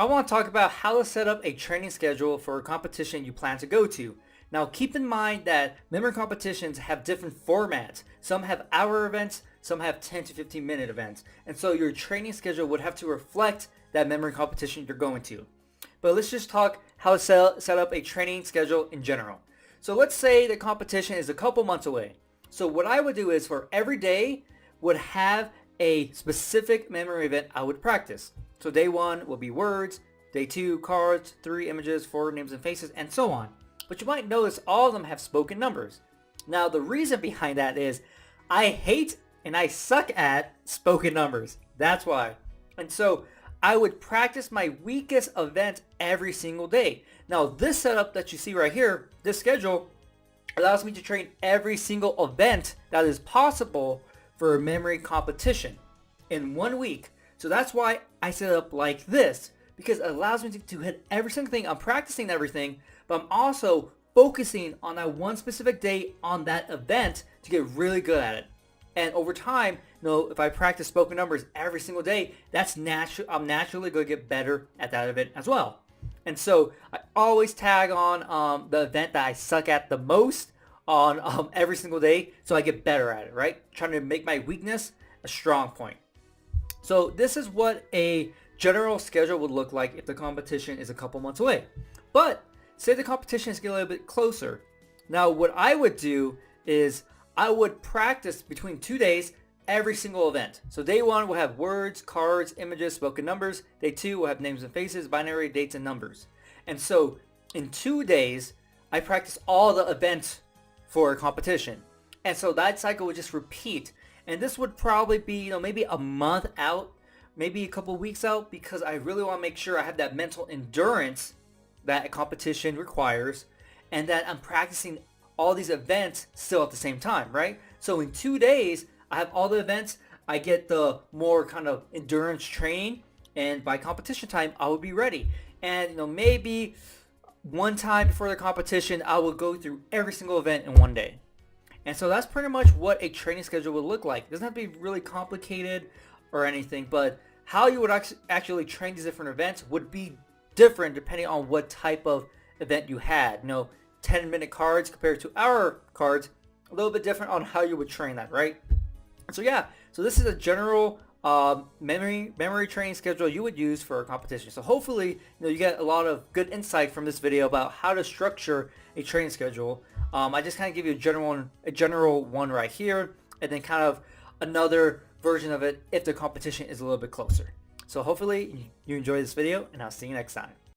I want to talk about how to set up a training schedule for a competition you plan to go to. Now keep in mind that memory competitions have different formats. Some have hour events, some have 10 to 15 minute events. And so your training schedule would have to reflect that memory competition you're going to. But let's just talk how to set up a training schedule in general. So let's say the competition is a couple months away. So what I would do is for every day would have a specific memory event I would practice. So day 1 will be words, day 2 cards, 3 images, 4 names and faces, and so on. But you might notice all of them have spoken numbers. Now the reason behind that is I hate and I suck at spoken numbers. That's why. And so I would practice my weakest event every single day. Now this setup that you see right here, this schedule, allows me to train every single event that is possible for a memory competition in 1 week. So that's why I set it up like this, because it allows me to hit every single thing. I'm practicing everything, but I'm also focusing on that one specific day on that event to get really good at it. And over time, if I practice spoken numbers every single day, I'm naturally going to get better at that event as well. And so I always tag on the event that I suck at the most on every single day so I get better at it, right? Trying to make my weakness a strong point. So this is what a general schedule would look like if the competition is a couple months away. But say the competition is getting a little bit closer. Now what I would do is I would practice between 2 days every single event. So day 1 will have words, cards, images, spoken numbers. Day 2 will have names and faces, binary, dates, and numbers. And so in 2 days, I practice all the events for a competition. And so that cycle would just repeat. And this would probably be, maybe a month out, maybe a couple weeks out, because I really want to make sure I have that mental endurance that a competition requires and that I'm practicing all these events still at the same time, right? So in 2 days, I have all the events, I get the more kind of endurance training, and by competition time, I will be ready. And maybe one time before the competition, I will go through every single event in 1 day. And so that's pretty much what a training schedule would look like. It doesn't have to be really complicated or anything, but how you would actually train these different events would be different depending on what type of event you had. 10-minute cards compared to hour cards, a little bit different on how you would train that, right? So yeah, so this is a general memory training schedule you would use for a competition. So hopefully, you get a lot of good insight from this video about how to structure a training schedule. I just kind of give you a general one right here, and then kind of another version of it if the competition is a little bit closer. So hopefully you enjoy this video, and I'll see you next time.